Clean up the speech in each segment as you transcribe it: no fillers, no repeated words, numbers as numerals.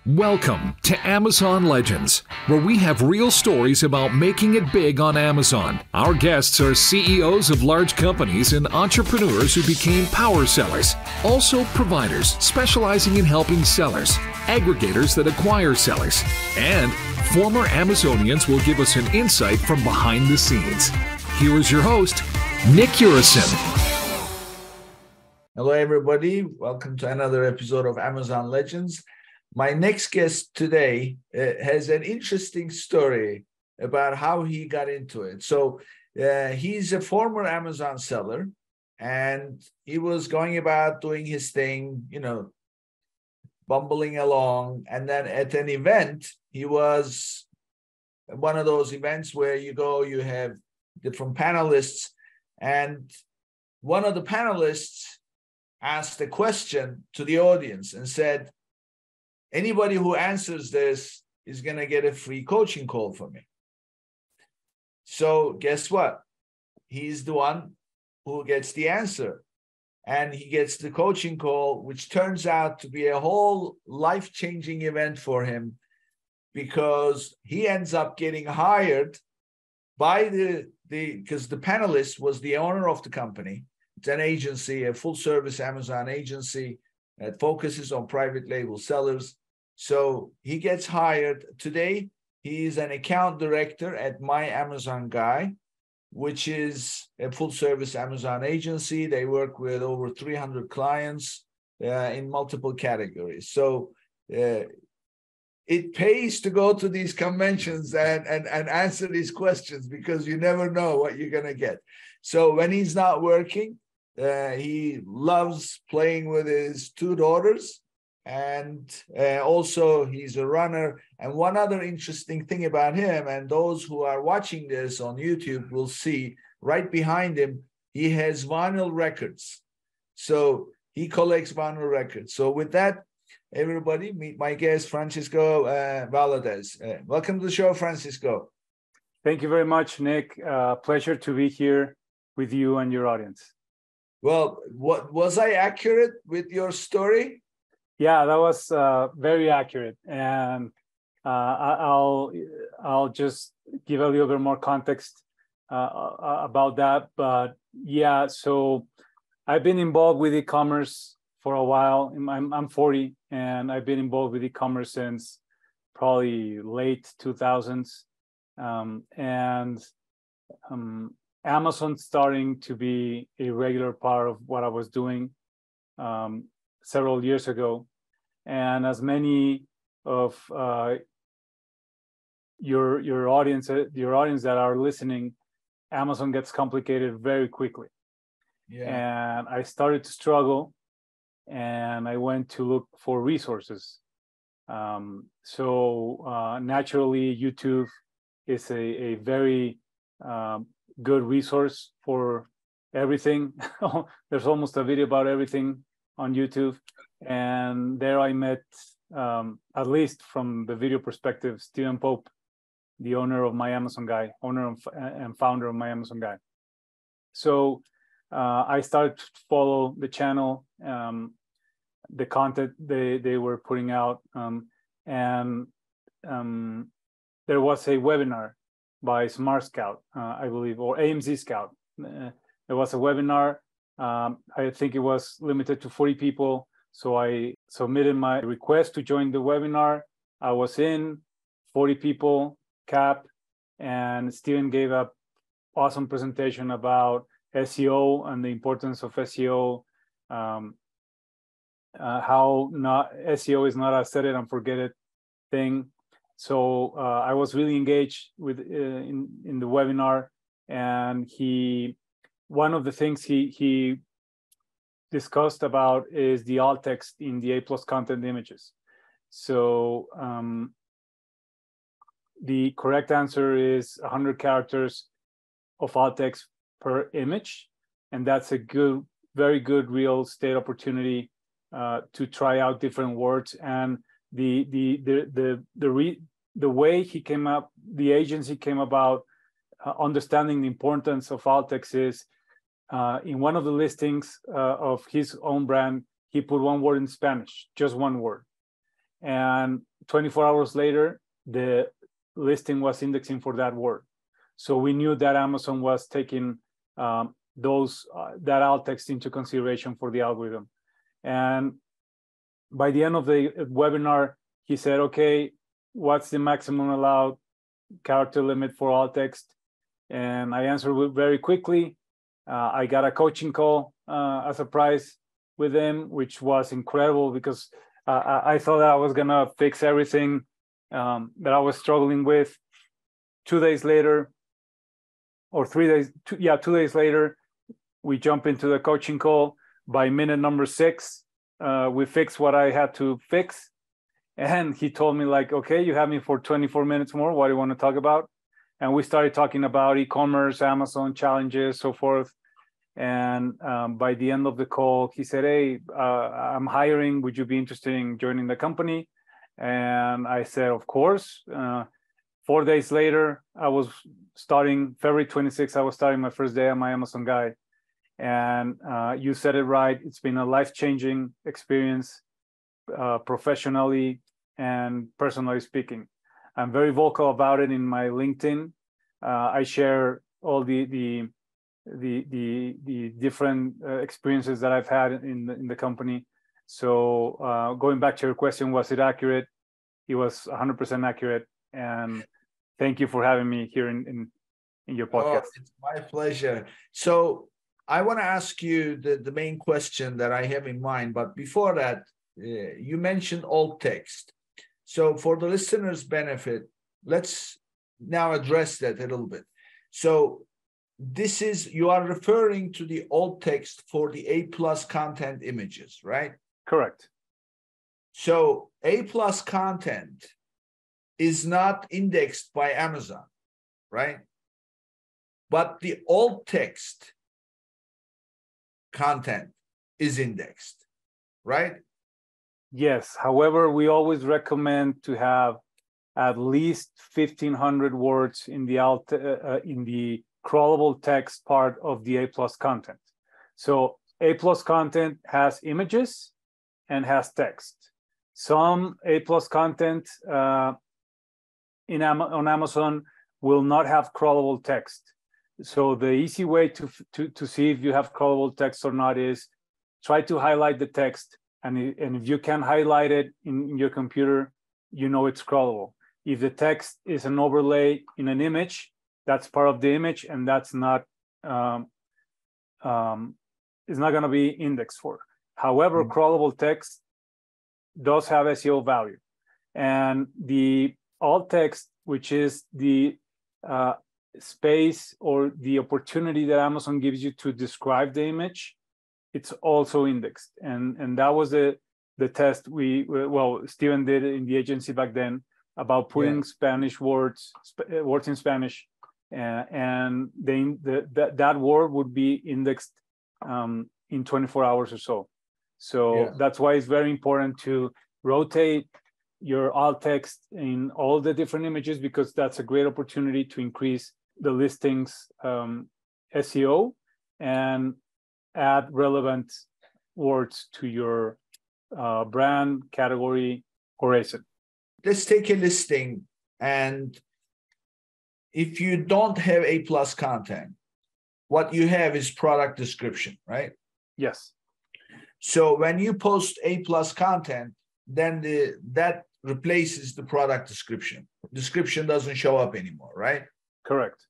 Welcome to Amazon Legends, where we have real stories about making it big on Amazon. Our guests are CEOs of large companies and entrepreneurs who became power sellers, also providers specializing in helping sellers, aggregators that acquire sellers, and former Amazonians will give us an insight from behind the scenes. Here is your host, Nick Uresin. Hello, everybody. Welcome to another episode of Amazon Legends. My next guest today has an interesting story about how he got into it. So he's a former Amazon seller, and he was going about doing his thing, bumbling along. And then at an event, he was one of those events where you go, you have different panelists, and one of the panelists asked a question to the audience and said, anybody who answers this is going to get a free coaching call from me. So guess what? He's the one who gets the answer. And he gets the coaching call, which turns out to be a whole life-changing event for him, because he ends up getting hired by because the panelist was the owner of the company. It's an agency, a full-service Amazon agency that focuses on private label sellers. So he gets hired. Today, he is an account director at My Amazon Guy, which is a full-service Amazon agency. They work with over 300 clients in multiple categories. So it pays to go to these conventions and answer these questions, because you never know what you're going to get. So when he's not working, he loves playing with his two daughters. And also he's a runner. And one other interesting thing about him, and those who are watching this on YouTube will see right behind him, he has vinyl records. So he collects vinyl records. So with that, everybody, meet my guest, Francisco Valadez. Welcome to the show, Francisco. Thank you very much, Nick. Pleasure to be here with you and your audience. Well, was I accurate with your story? Yeah, that was very accurate, and I'll just give a little bit more context about that. But yeah, so I've been involved with e-commerce for a while. I'm 40, and I've been involved with e-commerce since probably late 2000s, and Amazon starting to be a regular part of what I was doing several years ago. And as many of your audience that are listening, Amazon gets complicated very quickly. Yeah. And I started to struggle, and I went to look for resources. So naturally, YouTube is a very good resource for everything. There's almost a video about everything on YouTube. And there I met, at least from the video perspective, Stephen Pope, the owner of My Amazon Guy, and founder of My Amazon Guy. So I started to follow the channel, the content they were putting out, and there was a webinar by Smart Scout, I believe, or AMZ Scout. There was a webinar. I think it was limited to 40 people. So I submitted my request to join the webinar. I was in, 40 people cap, and Steven gave an awesome presentation about SEO and the importance of SEO, how SEO is not a set it and forget it thing. So I was really engaged with in the webinar, and one of the things he discussed about is the alt text in the A+ content images. So the correct answer is 100 characters of alt text per image, and that's a very good real estate opportunity to try out different words. And the way the agency came about understanding the importance of alt text is in one of the listings of his own brand, he put one word in Spanish, just one word. And 24 hours later, the listing was indexing for that word. So we knew that Amazon was taking that alt text into consideration for the algorithm. And by the end of the webinar, he said, okay, what's the maximum allowed character limit for alt text? And I answered very quickly. I got a coaching call as a prize with him, which was incredible because I thought that I was gonna fix everything that I was struggling with. 2 days later, or 3 days, 2 days later, we jump into the coaching call. By minute number 6, we fixed what I had to fix. And he told me like, okay, you have me for 24 minutes more. What do you want to talk about? And we started talking about e-commerce, Amazon challenges, so forth. And by the end of the call, he said, hey, I'm hiring. Would you be interested in joining the company? And I said, of course. 4 days later, I was starting, February 26th, I was starting my first day at my Amazon Guide. And you said it right. It's been a life-changing experience, professionally and personally speaking. I'm very vocal about it in my LinkedIn. I share all the different experiences that I've had in the company. So going back to your question, was it accurate? It was 100% accurate. And thank you for having me here in your podcast. Oh, it's my pleasure. So I want to ask you the main question that I have in mind. But before that, you mentioned alt text. So for the listeners' benefit, let's now address that a little bit. So this is, you are referring to the alt text for the A+ content images, right? Correct. So A+ content is not indexed by Amazon, right? But the alt text content is indexed, right? Yes. However, we always recommend to have at least 1,500 words in the crawlable text part of the A+ content. So A+ content has images and has text. Some A+ content on Amazon will not have crawlable text. So the easy way to see if you have crawlable text or not is try to highlight the text. And if you can highlight it in your computer, you know it's crawlable. If the text is an overlay in an image, that's part of the image, and that's not is not going to be indexed for. However, crawlable text does have SEO value, and the alt text, which is the space or the opportunity that Amazon gives you to describe the image, it's also indexed. And that was the test Steven did in the agency back then about putting Spanish words in Spanish, and that word would be indexed in 24 hours or so. So that's why it's very important to rotate your alt text in all the different images, because that's a great opportunity to increase the listings SEO and add relevant words to your brand, category, or ASIN. Let's take a listing, and if you don't have A+ content, what you have is product description, right? Yes. So when you post A+ content, then that replaces the product description. Description doesn't show up anymore, right? Correct.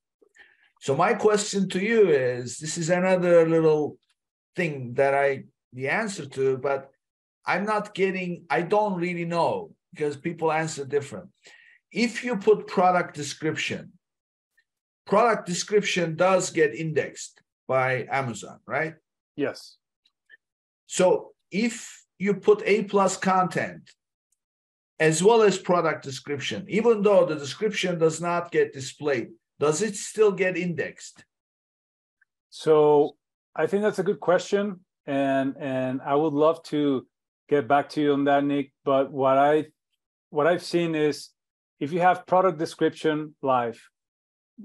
So my question to you is, this is another little thing that the answer to, but I don't really know, because people answer different. If you put product description does get indexed by Amazon, right? Yes. So if you put A+ content as well as product description, even though the description does not get displayed, does it still get indexed? So I think that's a good question, and I would love to get back to you on that, Nick. But what I've seen is, if you have product description live,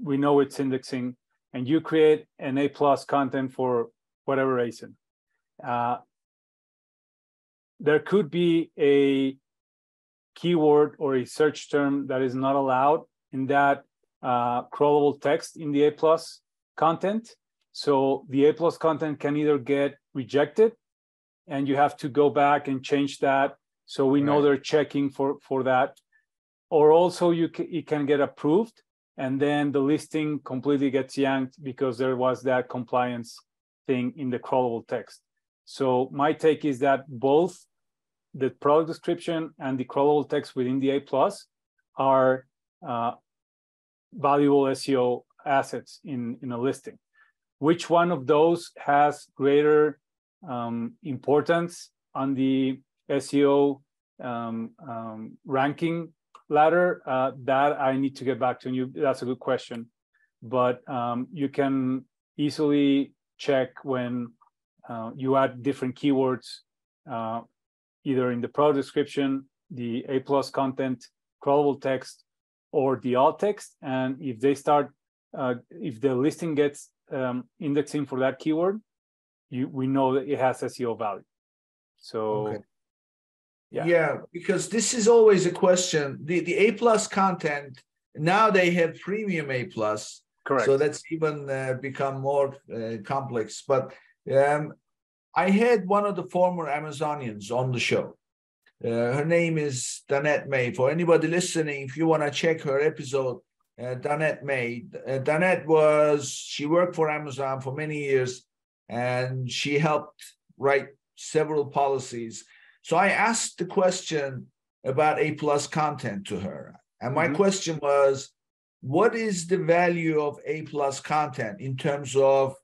we know it's indexing, and you create an A+ content for whatever ASIN. There could be keyword or a search term that is not allowed in that crawlable text in the A+ content. So the A+ content can either get rejected and you have to go back and change that. So we know they're checking for that. Or also it can get approved and then the listing completely gets yanked because there was that compliance thing in the crawlable text. So my take is that both the product description and the crawlable text within the A+ are valuable SEO assets in a listing. Which one of those has greater importance on the SEO ranking ladder? That I need to get back to you. That's a good question. But you can easily check when you add different keywords, either in the product description, the A+ content, crawlable text, or the alt text. And if they start, if the listing gets indexing for that keyword, we know that it has SEO value. So, yeah, because this is always a question. The A+ content, now they have premium A+. Correct. So that's even become more complex. But I had one of the former Amazonians on the show. Her name is Danette May. For anybody listening, if you want to check her episode, Danette May. Danette she worked for Amazon for many years, and she helped write several policies. So I asked the question about A+ content to her. And my question was, what is the value of A+ content in terms of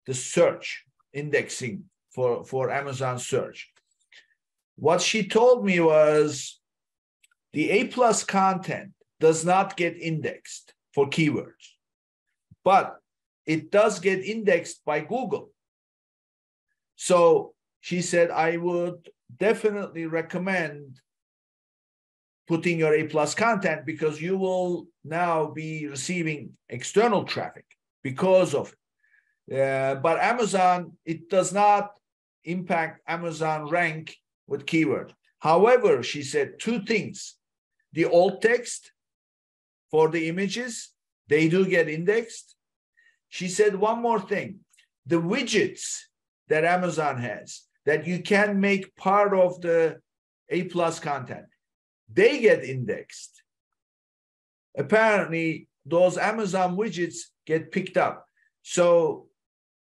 the search indexing for Amazon search? What she told me was the A+ content does not get indexed for keywords, but it does get indexed by Google. So she said, I would definitely recommend putting your A+ content because you will now be receiving external traffic because of it. But Amazon, it does not impact Amazon rank with keyword. However, she said two things. The alt text for the images, they do get indexed. She said one more thing. The widgets that Amazon has that you can make part of the A+ content, they get indexed. Apparently, those Amazon widgets get picked up. So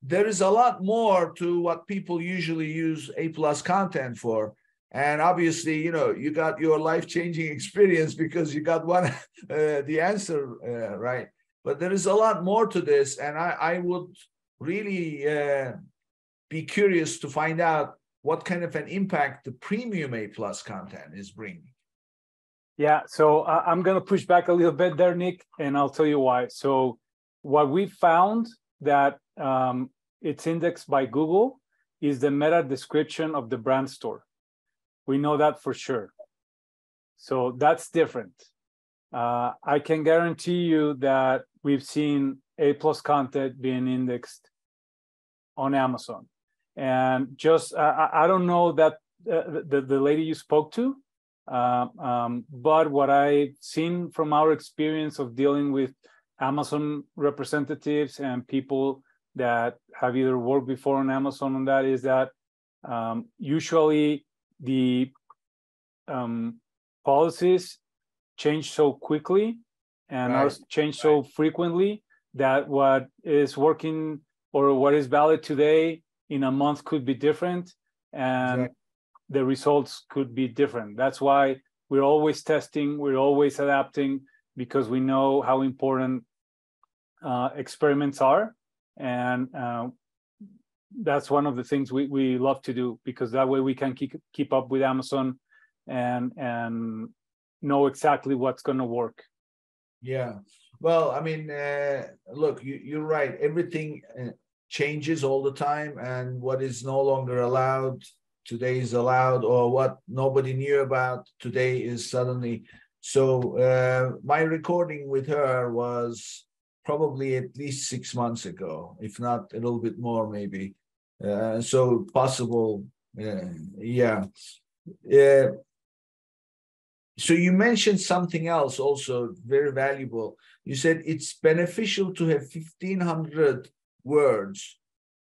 there is a lot more to what people usually use A+ content for. And obviously, you got your life-changing experience because you got the answer right. But there is a lot more to this. And I would really be curious to find out what kind of an impact the premium A+ content is bringing. Yeah, so I'm going to push back a little bit there, Nick, and I'll tell you why. So what we found that it's indexed by Google is the meta description of the brand store. We know that for sure. So that's different. I can guarantee you that we've seen A+ content being indexed on Amazon. And just, I don't know that the lady you spoke to, but what I've seen from our experience of dealing with Amazon representatives and people that have either worked before on Amazon on that is that usually the policies change so quickly and are changed so frequently that what is working or what is valid today in a month could be different, and the results could be different. That's why we're always testing, we're always adapting, because we know how important experiments are. And that's one of the things we love to do, because that way we can keep up with Amazon and know exactly what's going to work. Yeah. Well, I mean, look, you're right. Everything changes all the time, and what is no longer allowed today is allowed, or what nobody knew about today is suddenly. So my recording with her was probably at least 6 months ago, if not a little bit more, maybe. So possible, yeah. So you mentioned something else also very valuable. You said it's beneficial to have 1,500 words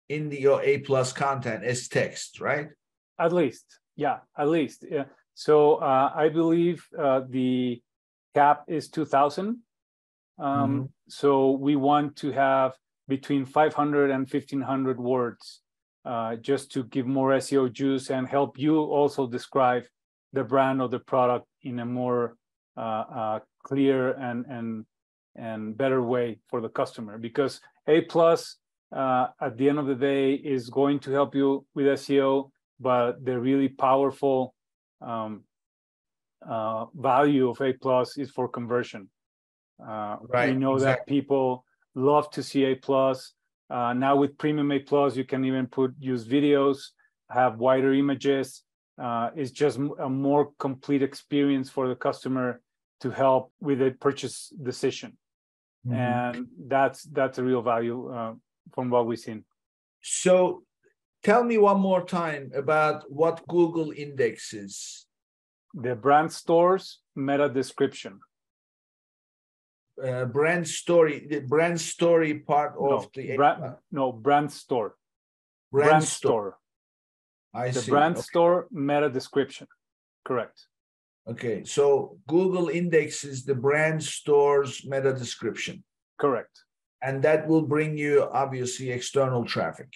in your A plus content as text, right? At least, yeah, at least. Yeah. So I believe the cap is 2,000. So we want to have between 500 and 1,500 words just to give more SEO juice and help you also describe the brand or the product in a more clear and better way for the customer. Because A plus at the end of the day is going to help you with SEO, but the really powerful value of A plus is for conversion. Right. We know exactly. that people love to see A plus. Now with Premium A plus, you can even use videos, have wider images. It's just a more complete experience for the customer to help with a purchase decision, and that's a real value from what we've seen. So, tell me one more time about what Google indexes. The brand store's meta description. Brand story, the brand story part of brand store. Brand store. I the see. brand store meta description. Correct. Okay, so Google indexes the brand store's meta description. Correct. And that will bring you obviously external traffic.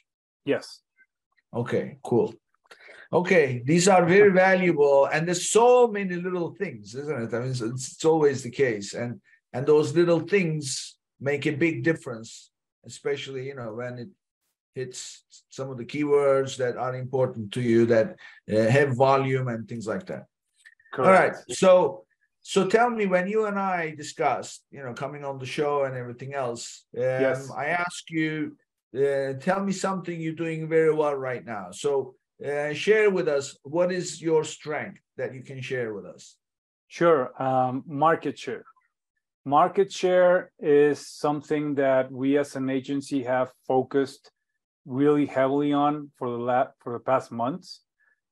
Yes. Okay, cool. Okay, these are very valuable, and there's so many little things, isn't it? I mean, it's always the case, and those little things make a big difference, especially when it hits some of the keywords that are important to you, that have volume and things like that. Correct. All right, so tell me, when you and I discussed, coming on the show and everything else, yes. I asked you, tell me something you're doing very well right now. So share with us, what is your strength that you can share with us? Sure. Market share. Market share is something that we as an agency have focused really heavily on for the past months,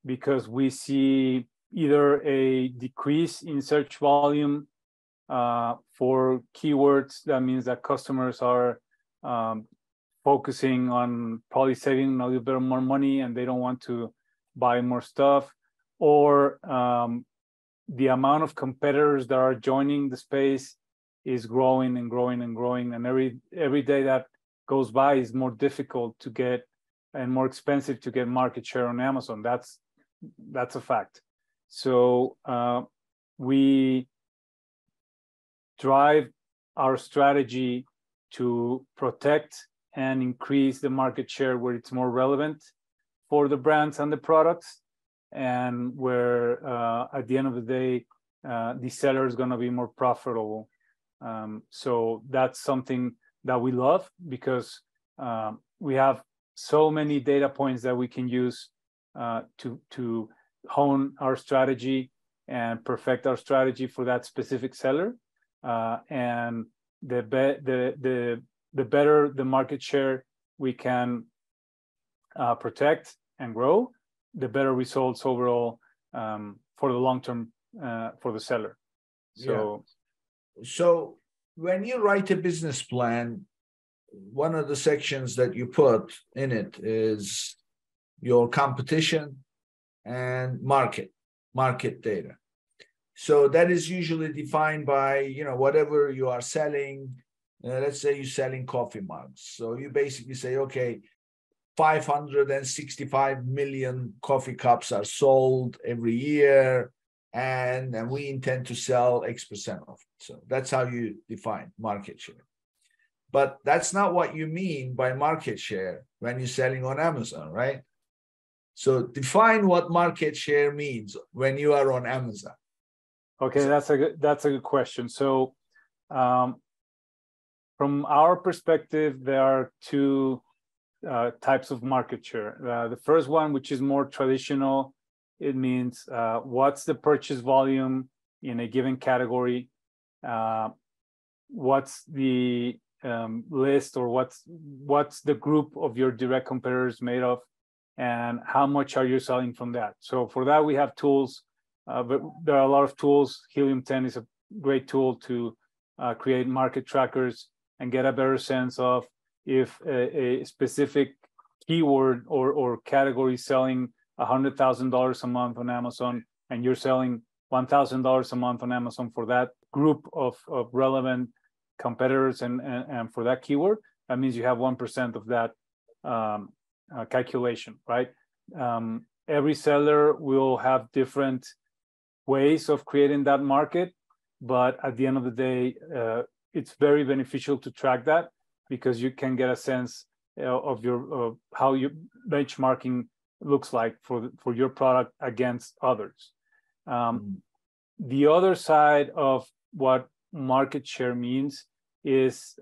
because we see either a decrease in search volume for keywords. That means that customers are focusing on probably saving a little bit more money and they don't want to buy more stuff, or the amount of competitors that are joining the space is growing and growing and growing, and every day that goes by is more difficult to get and more expensive to get market share on Amazon. That's a fact. So we drive our strategy to protect and increase the market share where it's more relevant for the brands and the products, and where at the end of the day the seller is going to be more profitable. So that's something that we love, because we have so many data points that we can use to hone our strategy and perfect our strategy for that specific seller. And the better the market share we can protect and grow, the better results overall for the long term for the seller. So when you write a business plan, one of the sections that you put in it is your competition and market data. So that is usually defined by, whatever you are selling. Let's say you're selling coffee mugs. So you basically say, okay, 565 million coffee cups are sold every year, and we intend to sell X% of it. So that's how you define market share. But that's not what you mean by market share when you're selling on Amazon, right? So define what market share means when you are on Amazon. Okay, that's a good question. So from our perspective, there are two types of market share. The first one, which is more traditional, it means what's the purchase volume in a given category, what's the list, or what's the group of your direct competitors made of, and how much are you selling from that. So for that, we have tools but there are a lot of tools. Helium 10 is a great tool to create market trackers and get a better sense of if a specific keyword or category selling $100,000 a month on Amazon, and you're selling $1,000 a month on Amazon for that group of relevant competitors and for that keyword, that means you have 1% of that calculation, right? Every seller will have different ways of creating that market, but at the end of the day, it's very beneficial to track that because you can get a sense of how your benchmarking looks like for your product against others. The other side of what market share means is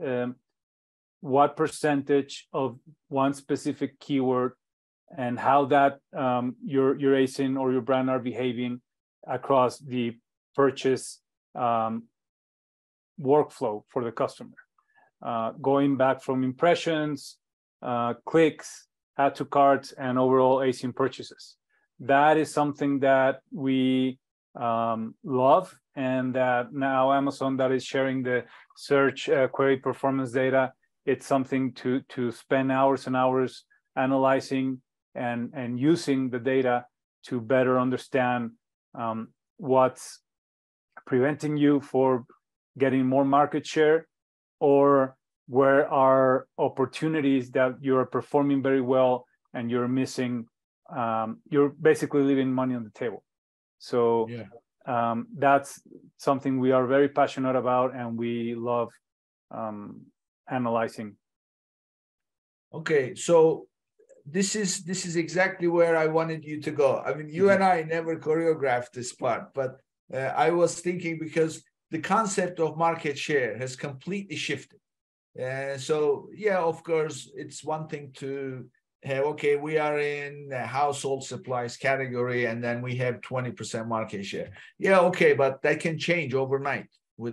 what percentage of one specific keyword and how that your ASIN or your brand are behaving across the purchase workflow for the customer. Going back from impressions, clicks, add to carts, and overall ASIN purchases. That is something that we love, and that now Amazon that is sharing the search query performance data, it's something to spend hours and hours analyzing and using the data to better understand what's preventing you for getting more market share, or where are opportunities that you're performing very well and you're missing, you're basically leaving money on the table. So that's something we are very passionate about and we love analyzing. Okay, so this is exactly where I wanted you to go. I mean, you and I never choreographed this part, but I was thinking because the concept of market share has completely shifted. So yeah, of course, it's one thing to have, okay, we are in the household supplies category and then we have 20% market share. Yeah, okay, but that can change overnight,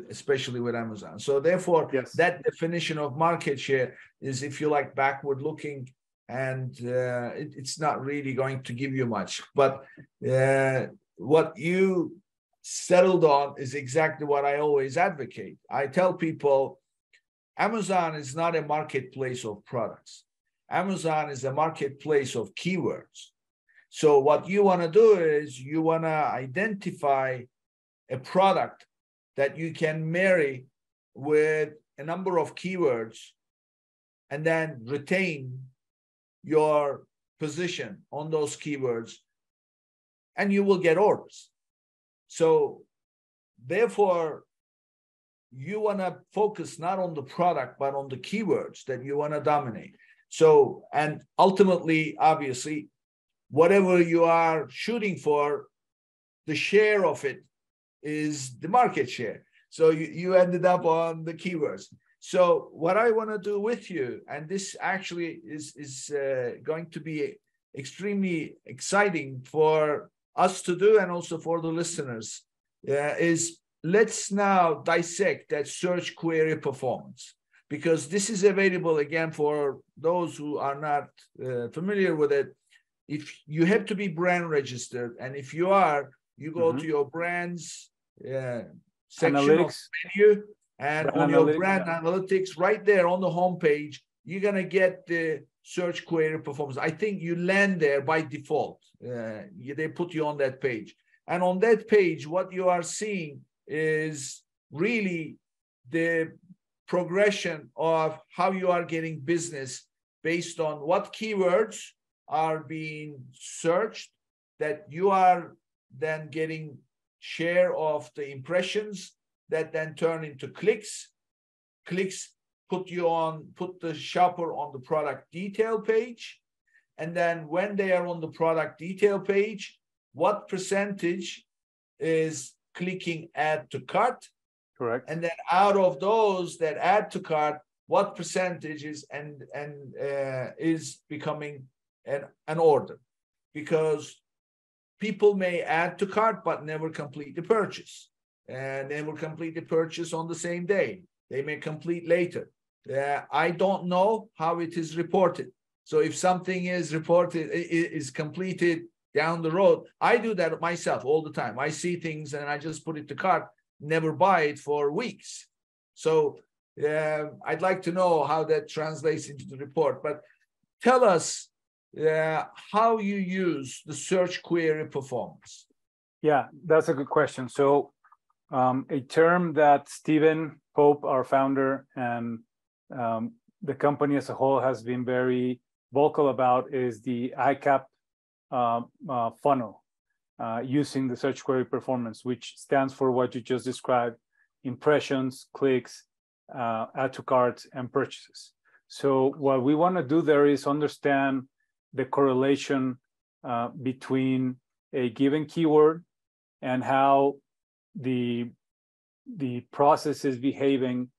especially with Amazon. So therefore, that definition of market share is, if you like, backward looking, and it's not really going to give you much. But what you settled on is exactly what I always advocate. I tell people, Amazon is not a marketplace of products. Amazon is a marketplace of keywords. So what you want to do is you want to identify a product that you can marry with a number of keywords and then retain your position on those keywords, and you will get orders. So therefore, you want to focus not on the product, but on the keywords that you want to dominate. So, and ultimately, obviously, whatever you are shooting for, the share of it is the market share. So you ended up on the keywords. So what I want to do with you, and this actually is going to be extremely exciting for us to do and also for the listeners, is let's now dissect that search query performance, because this is available, again, for those who are not familiar with it. If you have to be brand registered, and if you are, you go to your brands section analytics of the menu, and on your brand analytics, right there on the homepage, you're going to get the search query performance. I think you land there by default. They put you on that page. And on that page, what you are seeing is really the progression of how you are getting business based on what keywords are being searched, that you are then getting share of the impressions that then turn into clicks. Clicks put the shopper on the product detail page. And then when they are on the product detail page, what percentage is clicking add to cart? Correct. And then out of those that add to cart, what percentage is is becoming an order? Because people may add to cart but never complete the purchase, and they will complete the purchase on the same day. They may complete later. I don't know how it is reported. So if something is reported, is completed down the road. I do that myself all the time. I see things and I just put it to cart, never buy it for weeks. So I'd like to know how that translates into the report. But tell us how you use the search query performance. Yeah, that's a good question. So a term that Stephen Pope, our founder, and the company as a whole has been very vocal about is the ICAP funnel using the search query performance, which stands for what you just described: impressions, clicks, add to carts, and purchases. So what we want to do there is understand the correlation between a given keyword and how the process is behaving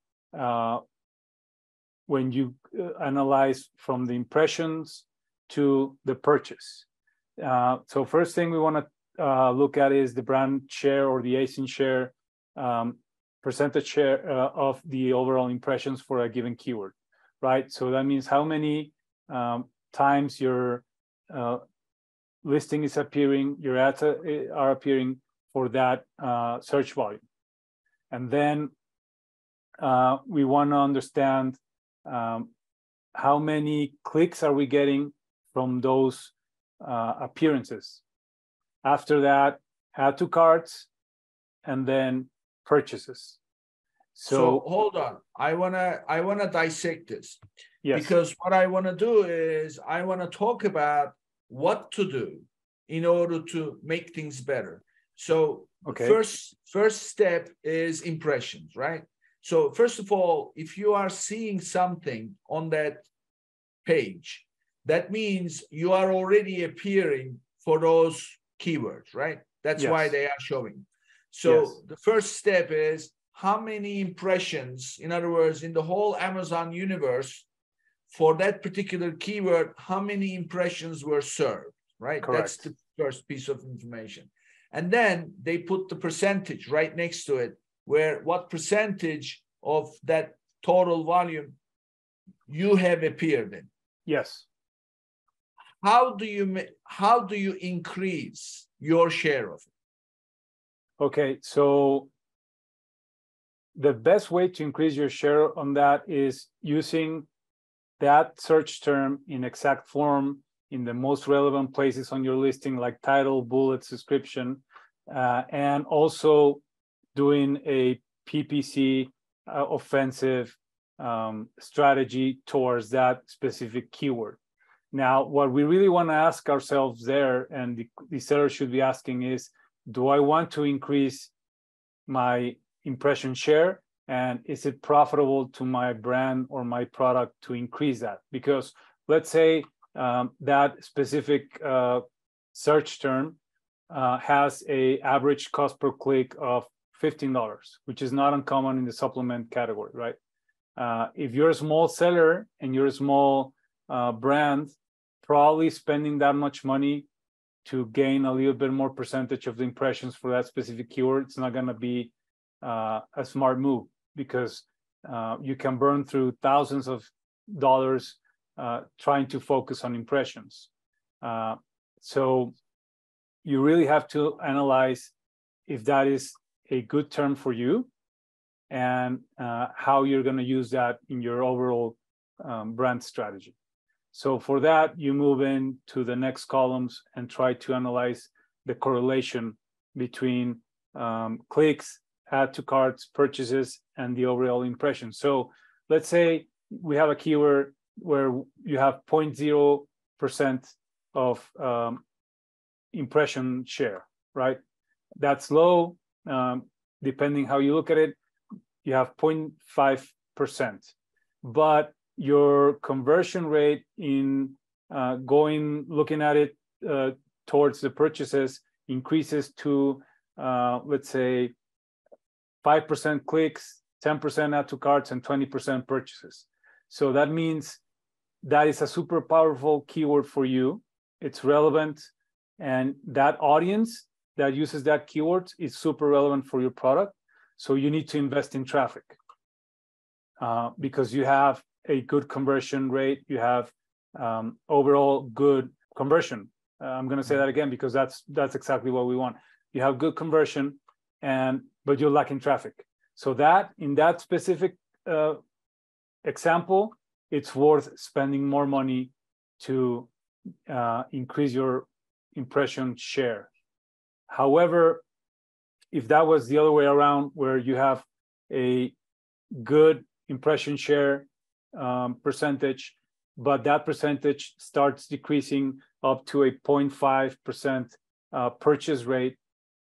when you analyze from the impressions to the purchase. So first thing we want to look at is the brand share or the ASIN share, percentage share of the overall impressions for a given keyword, right? So that means how many times your listing is appearing, your ads are appearing for that search volume. And then we want to understand how many clicks are we getting from those appearances. After that, add to carts, and then purchases. So hold on, I wanna dissect this. Yes. Because what I want to do is I want to talk about what to do in order to make things better. So first step is impressions, right? So first of all, if you are seeing something on that page, that means you are already appearing for those keywords, right? That's why they are showing. So the first step is how many impressions, in other words, in the whole Amazon universe, for that particular keyword, how many impressions were served, right? Correct. That's the first piece of information. And then they put the percentage right next to it, where what percentage of that total volume you have appeared in. Yes. How do you increase your share of it? Okay, so the best way to increase your share on that is using that search term in exact form in the most relevant places on your listing, like title, bullets, description, and also doing a PPC offensive strategy towards that specific keyword. Now, what we really want to ask ourselves there, and the seller should be asking, is, do I want to increase my impression share? And is it profitable to my brand or my product to increase that? Because let's say that specific search term has an average cost per click of $15, which is not uncommon in the supplement category, right? If you're a small seller and you're a small brand, probably spending that much money to gain a little bit more percentage of the impressions for that specific keyword, it's not going to be a smart move, because you can burn through thousands of dollars trying to focus on impressions. So you really have to analyze if that is a good term for you and how you're going to use that in your overall brand strategy. So for that, you move into the next columns and try to analyze the correlation between clicks, add to carts, purchases, and the overall impression. So let's say we have a keyword where you have 0.0% of impression share, right? That's low. Depending how you look at it, you have 0.5%. But your conversion rate in looking at it towards the purchases increases to, let's say, 5% clicks, 10% add to carts, and 20% purchases. So that means that is a super powerful keyword for you. It's relevant, and that audience that uses that keyword is super relevant for your product. So you need to invest in traffic because you have a good conversion rate. You have overall good conversion I'm going to say that again because that's exactly what we want. You have good conversion, but you're lacking traffic. So that in that specific example, it's worth spending more money to increase your impression share. However, if that was the other way around, where you have a good impression share percentage, but that percentage starts decreasing up to a 0.5% purchase rate,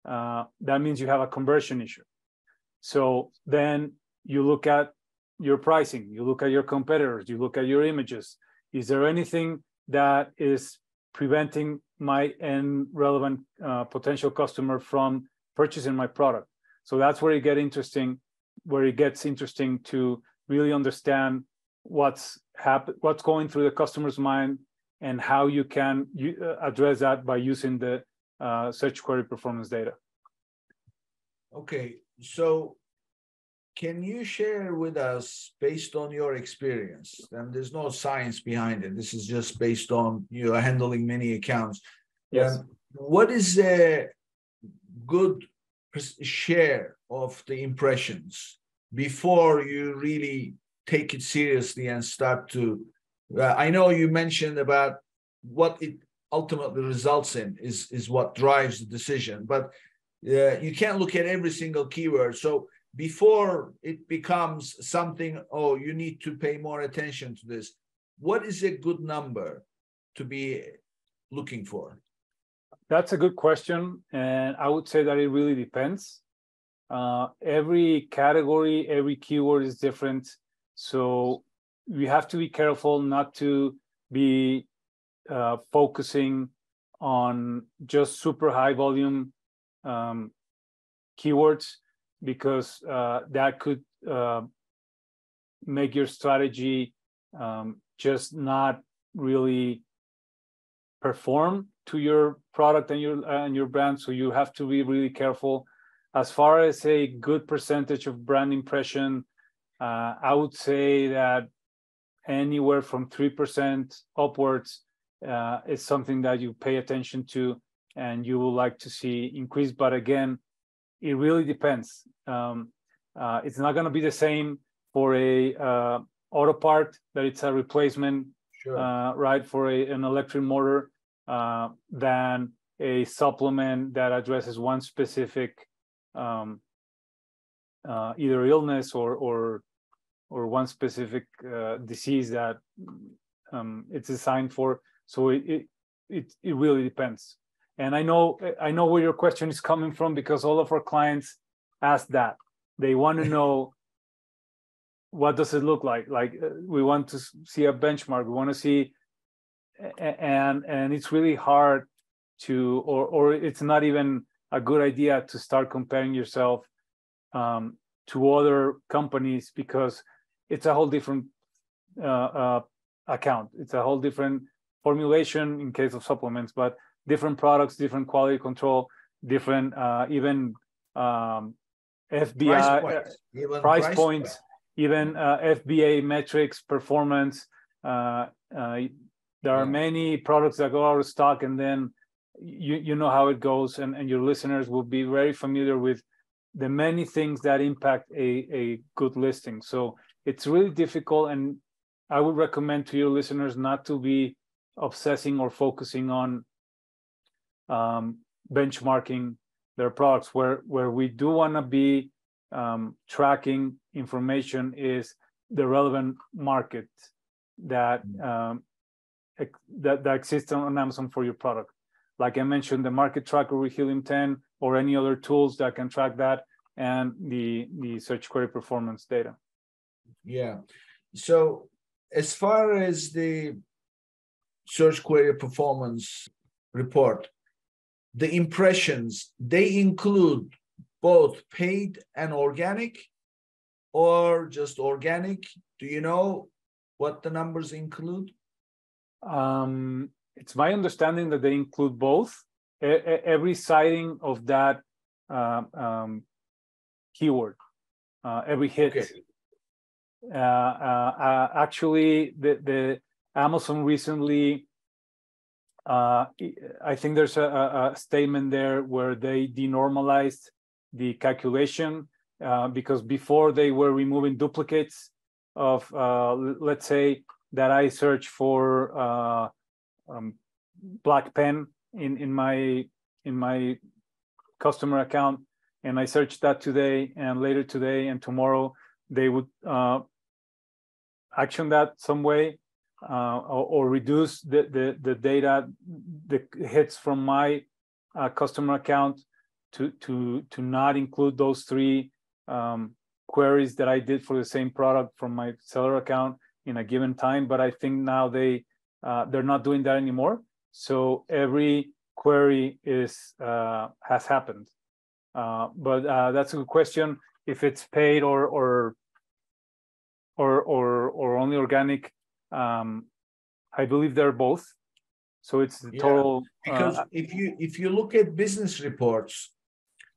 that means you have a conversion issue. So then you look at your pricing, you look at your competitors, you look at your images. Is there anything that is preventing my end relevant potential customer from purchasing my product? So that's where it gets interesting to really understand what's going through the customer's mind and how you can address that by using the search query performance data. Okay, so can you share with us, based on your experience, and there's no science behind it, this is just based on you handling many accounts. Yes. What is a good share of the impressions before you really take it seriously and start to, I know you mentioned about what it ultimately results in is what drives the decision, but you can't look at every single keyword. So before it becomes something, oh, you need to pay more attention to this, what is a good number to be looking for? That's a good question. And I would say that it really depends. Every category, every keyword is different. So we have to be careful not to be focusing on just super high volume keywords, because that could make your strategy just not really perform to your product and your brand. So you have to be really careful. As far as a good percentage of brand impression, I would say that anywhere from 3% upwards is something that you pay attention to and you would like to see increase. But again, it really depends. It's not going to be the same for a auto part that it's a replacement, sure, right, for an electric motor, than a supplement that addresses one specific either illness or one specific disease that it's designed for. So it really depends. And I know where your question is coming from, because all of our clients ask that. They want to know, what does it look like? Like, we want to see a benchmark. We want to see, and it's really hard to, or it's not even a good idea to start comparing yourself to other companies, because it's a whole different account. It's a whole different formulation in case of supplements, but different products, different quality control, different even FBI price points, even FBA metrics, performance. There are many products that go out of stock, and then you know how it goes, and your listeners will be very familiar with the many things that impact a good listing. So it's really difficult, and I would recommend to your listeners not to be obsessing or focusing on benchmarking their products. Where we do want to be tracking information is the relevant market that that exists on Amazon for your product. Like I mentioned, the market tracker with Helium 10 or any other tools that can track that, and the search query performance data. Yeah. So as far as the search query performance report, the impressions, they include both paid and organic, or just organic? Do you know what the numbers include? It's my understanding that they include both. Every citing of that keyword, every hit. Okay. Actually, the Amazon recently I think there's a statement there where they denormalized the calculation because before they were removing duplicates of, let's say that I search for black pen in my customer account, and I search that today and later today and tomorrow, they would action that some way or reduce the data that hits from my customer account to not include those three queries that I did for the same product from my seller account in a given time. But I think now they're not doing that anymore. So every query has happened. But that's a good question. If it's paid or only organic, I believe they're both. So it's the total. Because if you look at business reports,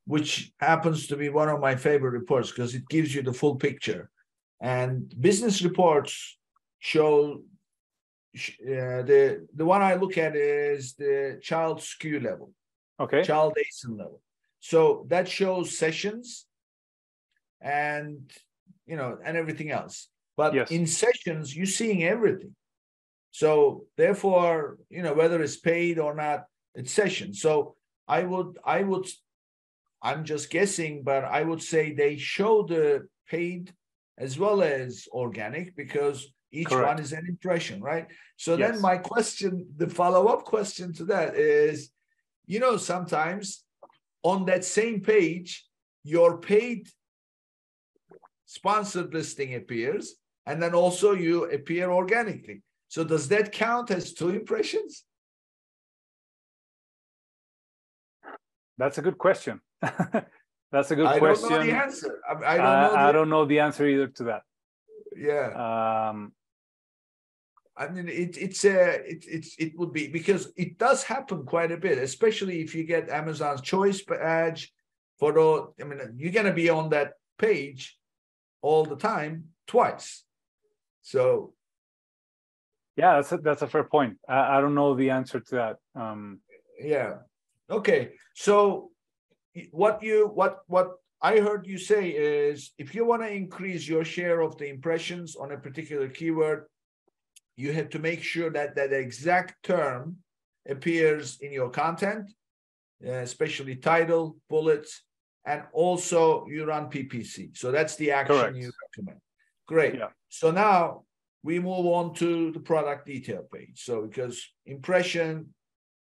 which happens to be one of my favorite reports because it gives you the full picture, and business reports show the one I look at is the child SKU level, child ASIN level. So that shows sessions and and everything else. But in sessions, you're seeing everything. So therefore, whether it's paid or not, it's sessions. So I'm just guessing, but I would say they show the paid as well as organic because each one is an impression, right? So then my question, the follow-up question to that is, sometimes on that same page, your paid sponsored listing appears, and then also you appear organically. So does that count as 2 impressions? That's a good question. That's a good question. I don't know the answer. I don't know the answer either to that. Yeah. I mean, it would be because it does happen quite a bit, especially if you get Amazon's choice badge for the. I mean, you're gonna be on that page all the time twice. So. Yeah, that's a fair point. I don't know the answer to that. Yeah. Okay. So what I heard you say is if you want to increase your share of the impressions on a particular keyword, you have to make sure that that exact term appears in your content, especially title, bullets, and also you run PPC. So that's the action you recommend. Great. Yeah. So now we move on to the product detail page. So because impression,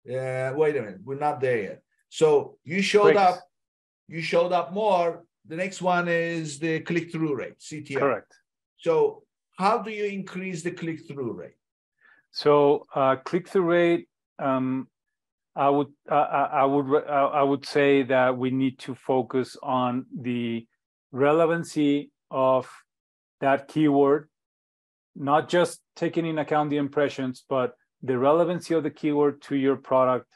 wait a minute, we're not there yet. So you showed up more. The next one is the click-through rate, CTR. Correct. So how do you increase the click-through rate? So click-through rate, I would say that we need to focus on the relevancy of that keyword, not just taking into account the impressions, but the relevancy of the keyword to your product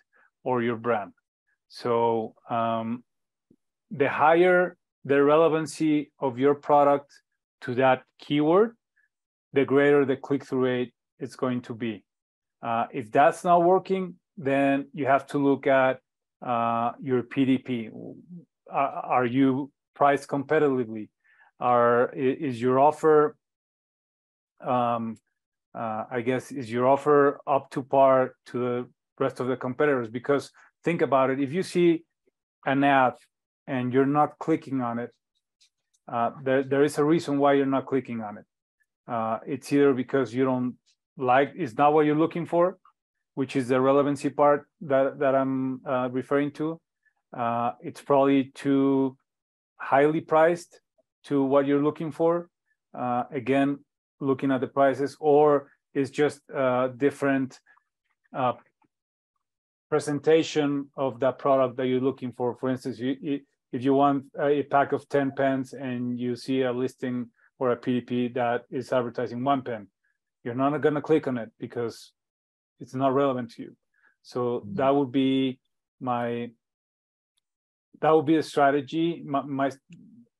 or your brand. So the higher the relevancy of your product to that keyword, the greater the click-through rate is going to be. If that's not working, then you have to look at your PDP. Are you priced competitively? Is your offer, I guess, is your offer up to par to the rest of the competitors? Because think about it, if you see an ad and you're not clicking on it, there is a reason why you're not clicking on it. It's either because you don't like, it's not what you're looking for, which is the relevancy part that I'm referring to. It's probably too highly priced to what you're looking for. Again, looking at the prices, or it's just a different presentation of that product that you're looking for. For instance, if you want a pack of 10 pens and you see a listing or a PDP that is advertising 1 pen, you're not going to click on it because it's not relevant to you. So that would be the strategy.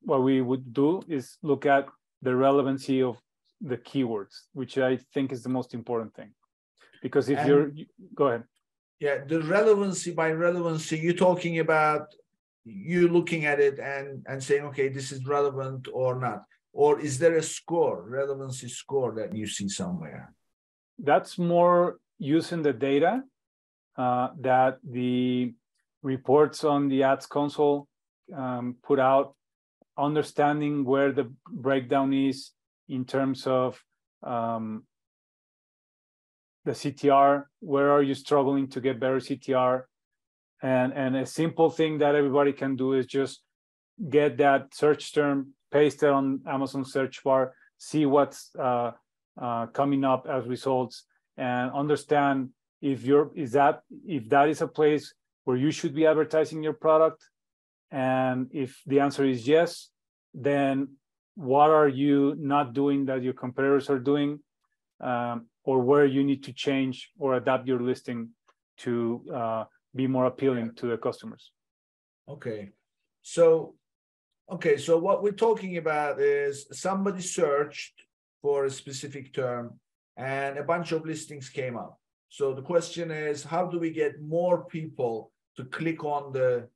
What we would do is look at the relevancy of the keywords, which I think is the most important thing. Because if go ahead. Yeah, the relevancy by relevancy, you're talking about you looking at it and saying, okay, this is relevant or not. Or is there a score, relevancy score that you see somewhere? That's more using the data that the reports on the ads console put out, understanding where the breakdown is in terms of the CTR, where are you struggling to get better CTR? And a simple thing that everybody can do is just get that search term, paste it on Amazon search bar, see what's coming up as results, and understand if that is a place where you should be advertising your product. And if the answer is yes, then what are you not doing that your competitors are doing, or where you need to change or adapt your listing to be more appealing to the customers. Okay. So what we're talking about is somebody searched for a specific term and a bunch of listings came up. So the question is, how do we get more people to click on the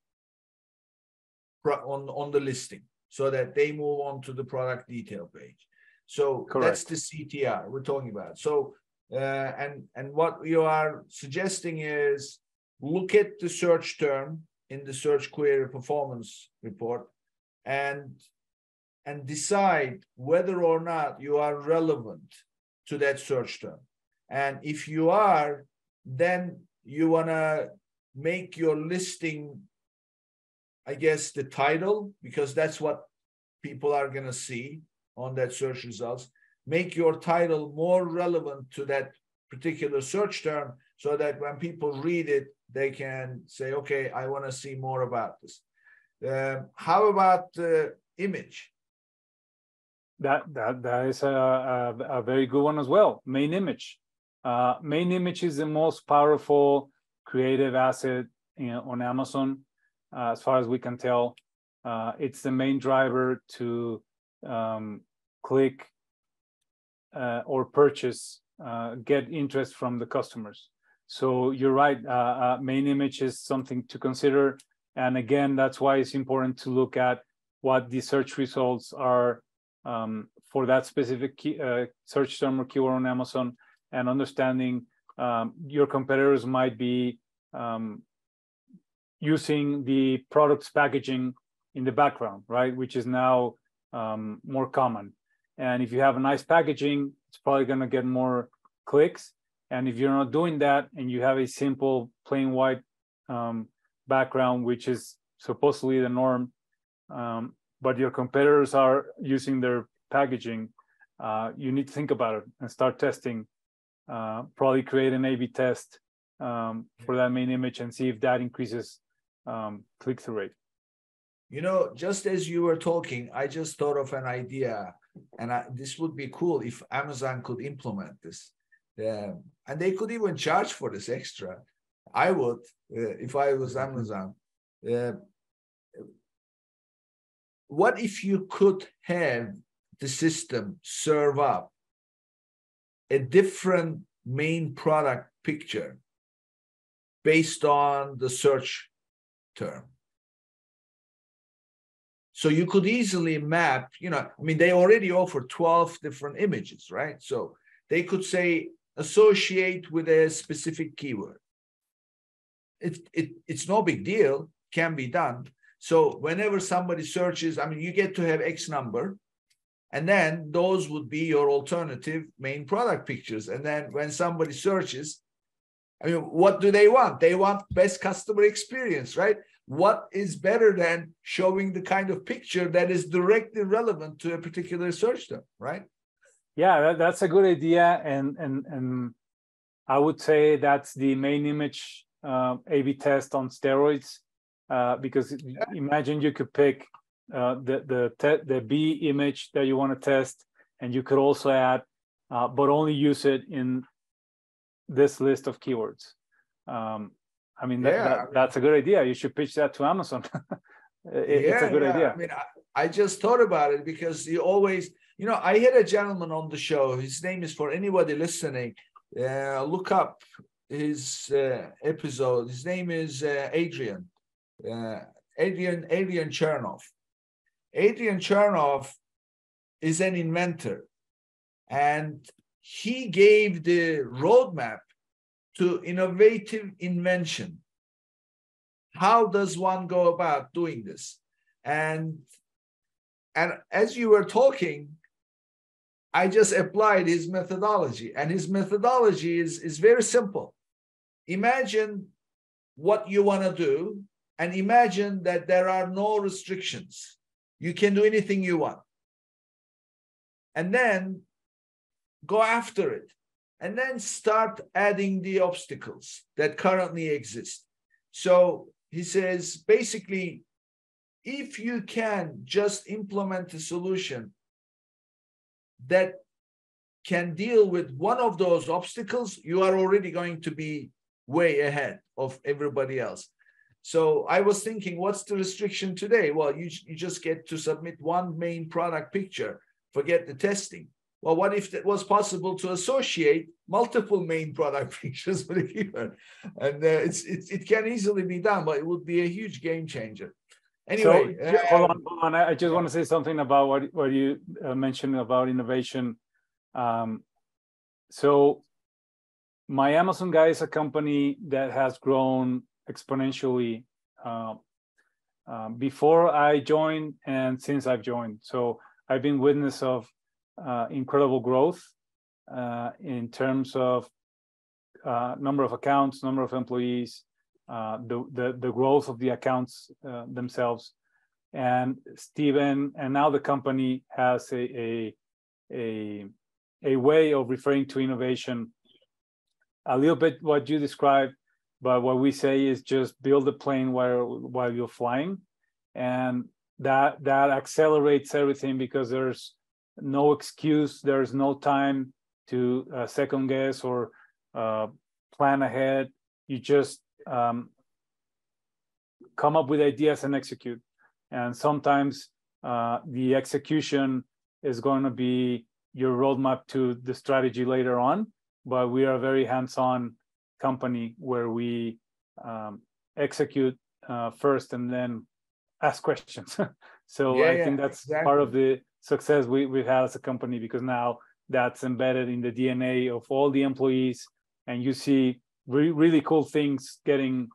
listing so that they move on to the product detail page? So correct. That's the CTR we're talking about. So and what you are suggesting is look at the search term in the search query performance report and decide whether or not you are relevant to that search term. And if you are, then you want to make your listing, I guess, the title, because that's what people are going to see on that search results. Make your title more relevant to that particular search term so that when people read it, they can say, okay, I want to see more about this. How about the image? That is a very good one as well. Main image. Main image is the most powerful creative asset on Amazon, as far as we can tell. It's the main driver to click or purchase, get interest from the customers. So you're right, main image is something to consider. And again, that's why it's important to look at what the search results are for that specific search term or keyword on Amazon, and understanding your competitors might be using the product's packaging in the background, right? Which is now more common. And if you have a nice packaging, it's probably going to get more clicks. And if you're not doing that and you have a simple plain white background, which is supposedly the norm, but your competitors are using their packaging, you need to think about it and start testing. Probably create an A/B test for that main image and see if that increases click-through rate. You know, just as you were talking, I just thought of an idea, and this would be cool if Amazon could implement this. And they could even charge for this extra. I would, if I was Amazon. What if you could have the system serve up a different main product picture based on the search term? So you could easily map, I mean, they already offer 12 different images, right? So they could say, associate with a specific keyword. It's no big deal, can be done. So whenever somebody searches, I mean, you get to have X number, and then those would be your alternative main product pictures. And then when somebody searches, I mean, what do they want? They want best customer experience, right? What is better than showing the kind of picture that is directly relevant to a particular search term, right? Yeah, that's a good idea. And I would say that's the main image A/B test on steroids, because imagine you could pick the B image that you want to test, and you could also add, but only use it in this list of keywords. I mean, that's a good idea. You should pitch that to Amazon. It's a good idea. I mean, I just thought about it because you always, I had a gentleman on the show. His name is, for anybody listening, look up his episode. His name is Adrian Chernoff. Adrian Chernoff is an inventor, and he gave the roadmap to innovative invention. How does one go about doing this? And as you were talking, I just applied his methodology, and his methodology is very simple. Imagine what you want to do, and imagine that there are no restrictions. You can do anything you want. And then go after it. And then start adding the obstacles that currently exist. So he says, basically, if you can just implement a solution that can deal with one of those obstacles, you are already going to be way ahead of everybody else. So I was thinking, what's the restriction today? Well, you just get to submit one main product picture, forget the testing. Well, what if it was possible to associate multiple main product pictures with a keyword? And it can easily be done, but it would be a huge game changer. Anyway, so, hold on. I just want to say something about what you mentioned about innovation. So my Amazon guy is a company that has grown exponentially before I joined and since I've joined. So I've been witness of incredible growth in terms of number of accounts, number of employees, the growth of the accounts themselves. And Steven, and now the company has a way of referring to innovation, a little bit what you described, but what we say is just build the plane while you're flying, and that accelerates everything because there's no excuse, there's no time to second guess or plan ahead. You just come up with ideas and execute. And sometimes the execution is going to be your roadmap to the strategy later on. But we are a very hands-on company where we execute first and then ask questions. So I think that's exactly part of the success we've had as a company, because now that's embedded in the DNA of all the employees, and you see really cool things getting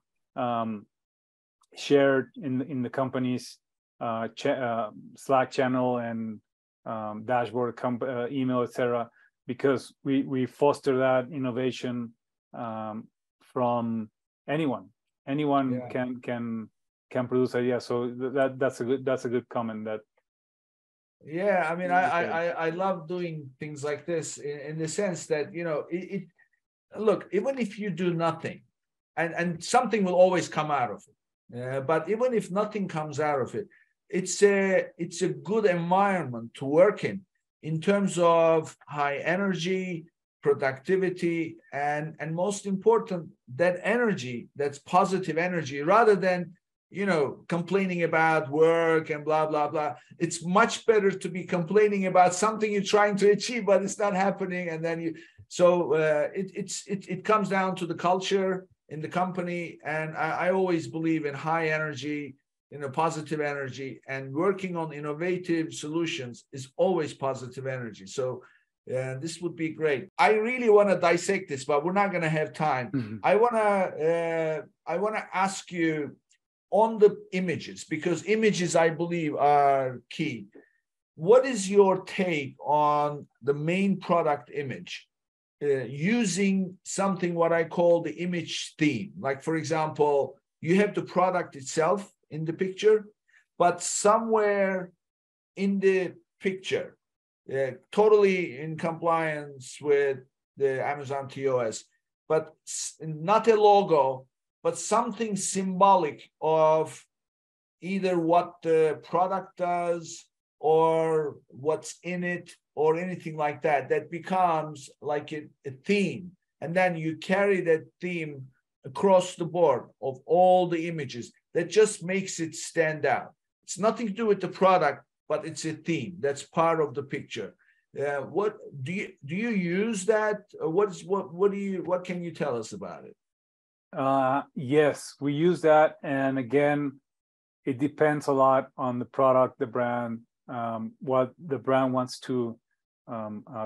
shared in the company's Slack channel and dashboard, email, etc. Because we foster that innovation from anyone. Anyone can produce ideas. So that's a good comment. That I mean, I love doing things like this in the sense that, you know, look, even if you do nothing, and something will always come out of it, but even if nothing comes out of it, it's a good environment to work in terms of high energy, productivity, and most important, that energy, that's positive energy, rather than, you know, complaining about work and blah, blah, blah. It's much better to be complaining about something you're trying to achieve, but it's not happening. And then it comes down to the culture in the company. And I always believe in high energy, you know, positive energy, and working on innovative solutions is always positive energy. So this would be great. I really want to dissect this, but we're not going to have time. Mm-hmm. I want to ask you on the images, because images, I believe, are key. What is your take on the main product image using something what I call the image theme? Like, for example, you have the product itself in the picture, but somewhere in the picture, totally in compliance with the Amazon TOS, but not a logo, but something symbolic of either what the product does or what's in it or anything like that, that becomes like a theme. And then you carry that theme across the board of all the images. That just makes it stand out. It's nothing to do with the product, but it's a theme that's part of the picture. What do you use that? What can you tell us about it? Yes, we use that, and again, it depends a lot on the product, the brand, what the brand wants to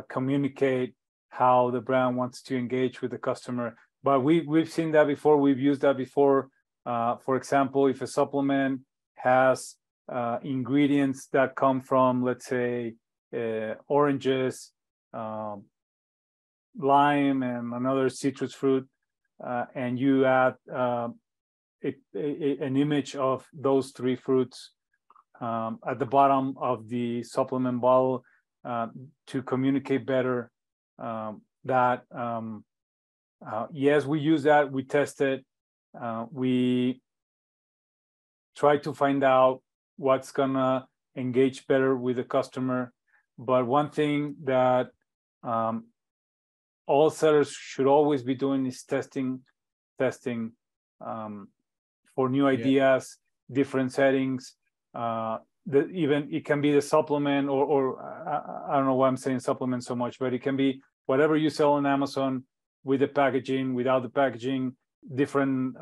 communicate, how the brand wants to engage with the customer. But we've seen that before. We've used that before. For example, if a supplement has ingredients that come from, let's say, oranges, lime, and another citrus fruit, and you add an image of those three fruits at the bottom of the supplement bottle to communicate better that yes, we use that, we test it, we try to find out what's gonna engage better with the customer. But one thing that all sellers should always be doing is testing for new ideas, different settings. Even it can be the supplement, or I don't know why I'm saying supplement so much, but it can be whatever you sell on Amazon, with the packaging, without the packaging, different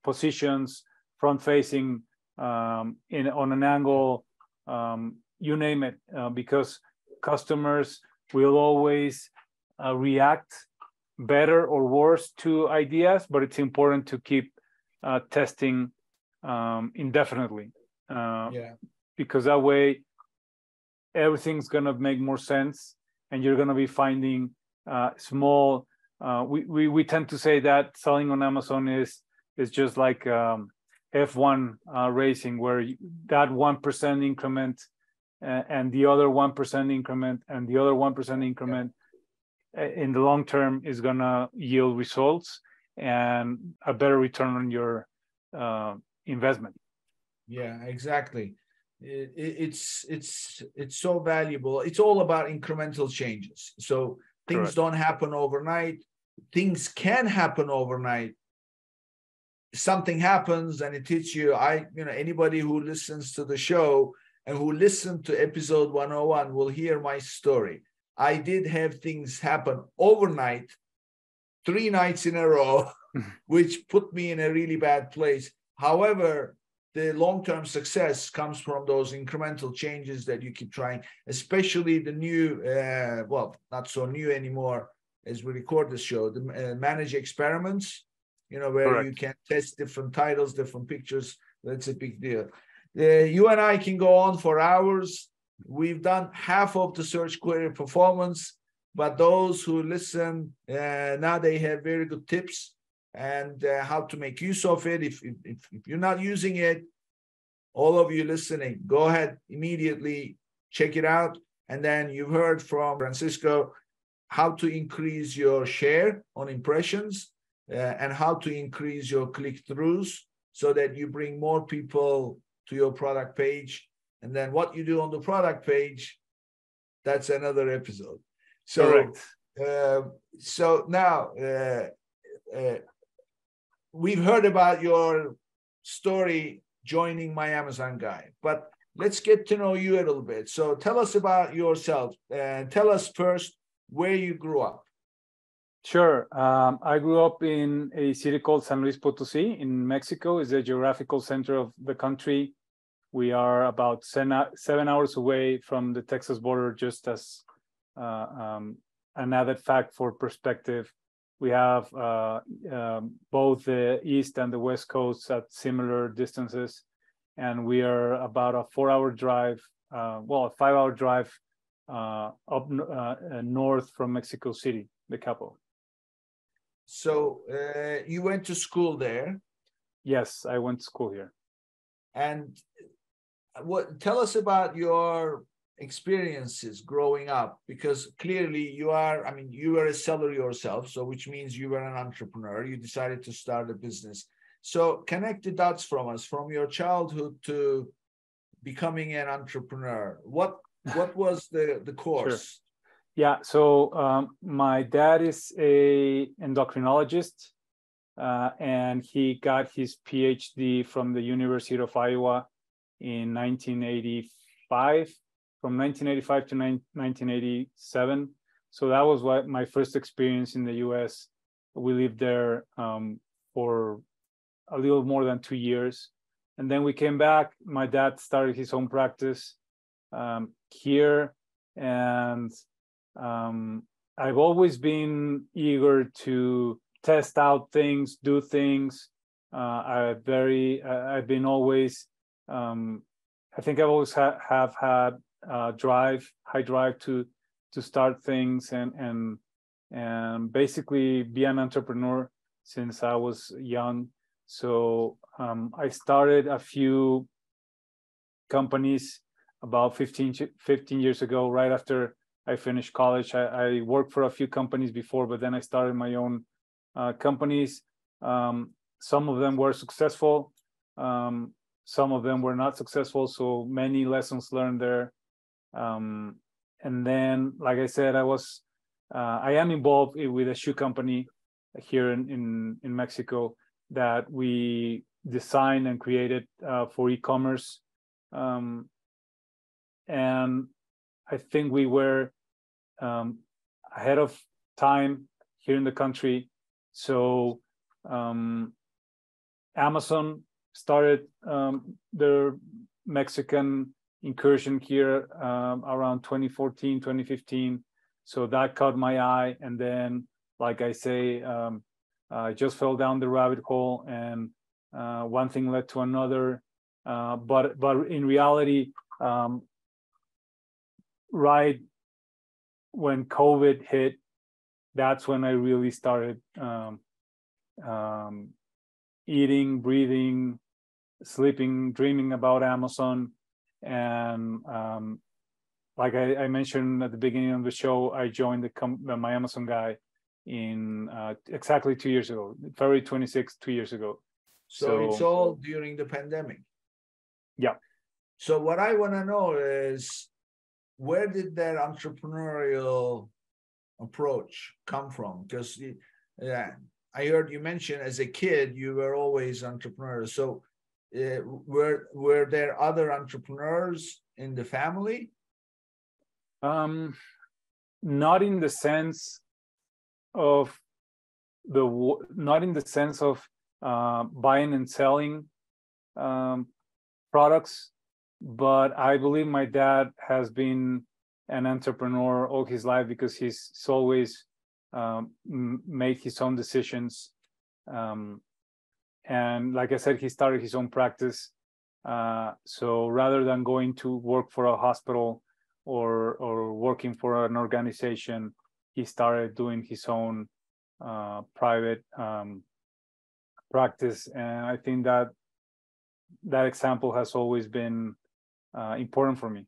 positions, front facing, on an angle, you name it, because customers will always react better or worse to ideas, but it's important to keep testing indefinitely, because that way everything's going to make more sense, and you're going to be finding small. We tend to say that selling on Amazon is just like F1 racing, where that 1% increment and the other 1% increment and the other 1% increment in the long term is going to yield results and a better return on your investment. Yeah, exactly. It's so valuable. It's all about incremental changes. So things Correct. don't happen overnight. Things can happen overnight. Something happens and it hits you. Anybody who listens to the show and who listened to episode 101 will hear my story. I did have things happen overnight, 3 nights in a row, which put me in a really bad place. However, the long-term success comes from those incremental changes that you keep trying, especially the new, not so new anymore as we record this show, the manage experiments, where Correct. you can test different titles, different pictures. That's a big deal. You and I can go on for hours. We've done half of the search query performance, but those who listen, now they have very good tips and how to make use of it. If you're not using it, all of you listening, go ahead immediately, check it out. And then you've heard from Francisco how to increase your share on impressions and how to increase your click-throughs so that you bring more people to your product page. And then what you do on the product page, that's another episode. So, so now we've heard about your story joining My Amazon Guy, but let's get to know you a little bit. So tell us about yourself and tell us first where you grew up. Sure. I grew up in a city called San Luis Potosí in Mexico. It's the geographical center of the country. We are about 7 hours away from the Texas border, just as an added fact for perspective. We have both the East and the West Coasts at similar distances, and we are about a 4-hour drive, a 5-hour drive up north from Mexico City, the capital. So you went to school there? Yes, I went to school here. And tell us about your experiences growing up, because clearly you were a seller yourself, so which means you were an entrepreneur. You decided to start a business. So connect the dots from us, from your childhood to becoming an entrepreneur. What was the course? Sure. Yeah, so my dad is a endocrinologist, and he got his PhD from the University of Iowa in 1985. from 1985 to 1987. So that was my first experience in the U.S. We lived there for a little more than 2 years. And then we came back. My dad started his own practice here. And I've always been eager to test out things, do things. I've been always, I think I've always have had high drive to start things and basically be an entrepreneur since I was young. So I started a few companies about 15 years ago, right after I finished college. I worked for a few companies before, but then I started my own companies. Some of them were successful. Some of them were not successful. So many lessons learned there. And then, like I said, I am involved with a shoe company here in Mexico that we designed and created for e-commerce. And I think we were ahead of time here in the country. So Amazon started their Mexican incursion here around 2014, 2015. So that caught my eye. And then, like I say, I just fell down the rabbit hole, and one thing led to another. But in reality, right when COVID hit, that's when I really started eating, breathing, sleeping, dreaming about Amazon. And like I mentioned at the beginning of the show, I joined my Amazon guy in exactly 2 years ago, February 26th, 2 years ago. So it's all during the pandemic. Yeah. So what I want to know is, where did that entrepreneurial approach come from? Because I heard you mention as a kid you were always entrepreneurs. So were there other entrepreneurs in the family? Not in the sense of buying and selling products, but I believe my dad has been an entrepreneur all his life because he's always made his own decisions. And like I said, he started his own practice. So rather than going to work for a hospital or working for an organization, he started doing his own private practice. And I think that example has always been important for me.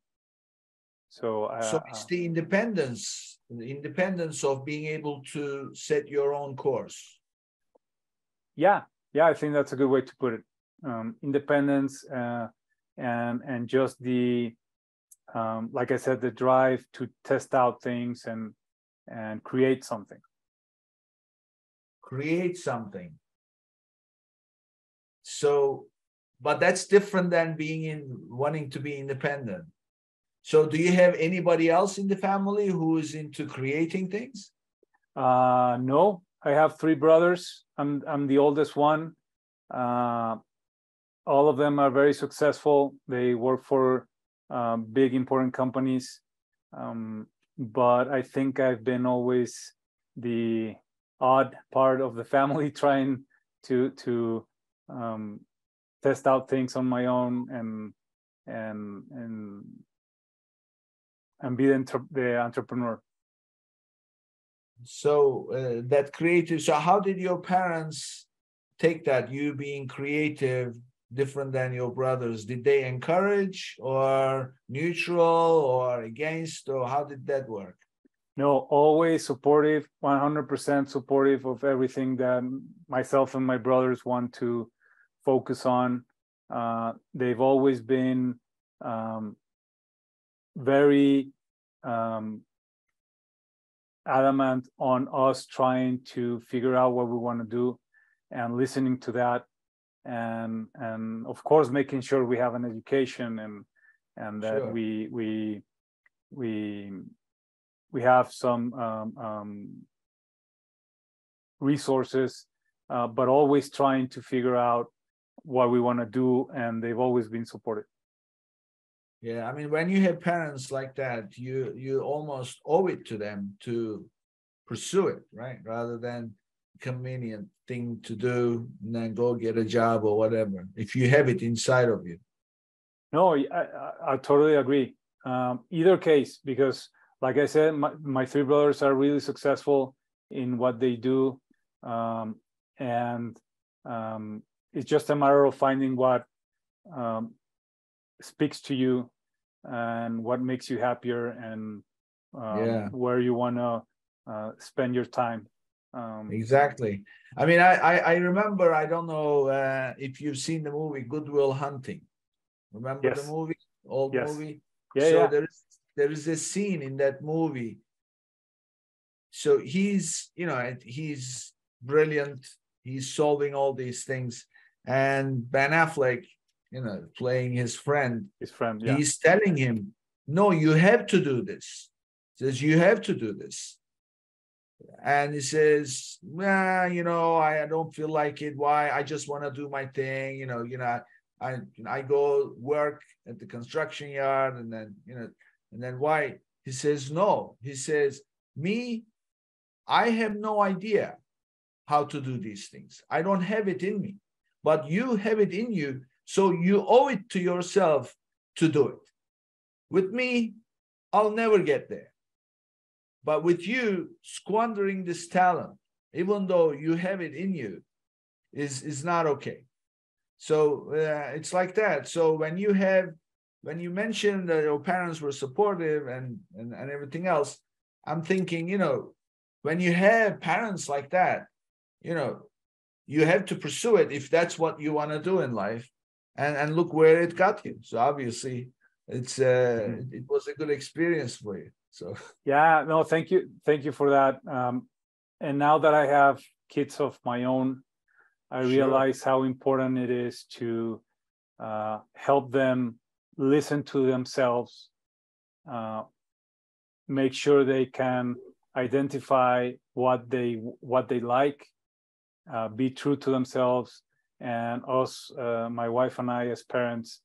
So it's the independence of being able to set your own course. Yeah, I think that's a good way to put it. Independence and just the like I said, the drive to test out things and create something. So, but that's different than wanting to be independent. So do you have anybody else in the family who is into creating things? No, I have 3 brothers. I'm the oldest one. All of them are very successful. They work for big, important companies. But I think I've been always the odd part of the family, trying to test out things on my own and be the entrepreneur. So that creative. So how did your parents take that, you being creative, different than your brothers? Did they encourage or neutral or against, or how did that work? No, always supportive, 100% supportive of everything that myself and my brothers want to focus on. They've always been very adamant on us trying to figure out what we want to do and listening to that, and of course making sure we have an education and that sure. we we have some resources, but always trying to figure out what we want to do, and they've always been supportive. Yeah, I mean, when you have parents like that, you almost owe it to them to pursue it, right? Rather than convenient thing to do and then go get a job or whatever, if you have it inside of you. No, I totally agree. Either case, because like I said, my three brothers are really successful in what they do. And it's just a matter of finding what speaks to you and what makes you happier, and where you want to spend your time. Exactly. I mean, I remember, I don't know if you've seen the movie Good Will Hunting. Remember Yes. the movie? Old Yes. movie? Yeah, so yeah. there is a scene in that movie. So he's brilliant. He's solving all these things. And Ben Affleck, playing his friend. Yeah. He's telling him, no, you have to do this. He says, you have to do this. And he says, I don't feel like it. Why? I just want to do my thing. I go work at the construction yard, and then why? He says, no. He says, I have no idea how to do these things. I don't have it in me, but you have it in you. So you owe it to yourself to do it. With me, I'll never get there. But with you, squandering this talent, even though you have it in you, is not okay. So it's like that. So when you mentioned that your parents were supportive and everything else, I'm thinking, when you have parents like that, you have to pursue it if that's what you want to do in life, and look where it got you. So obviously, it was a good experience for you. So yeah, no, thank you for that. And now that I have kids of my own, I realize how important it is to help them listen to themselves, make sure they can identify what they like, be true to themselves, and us, my wife and I, as parents,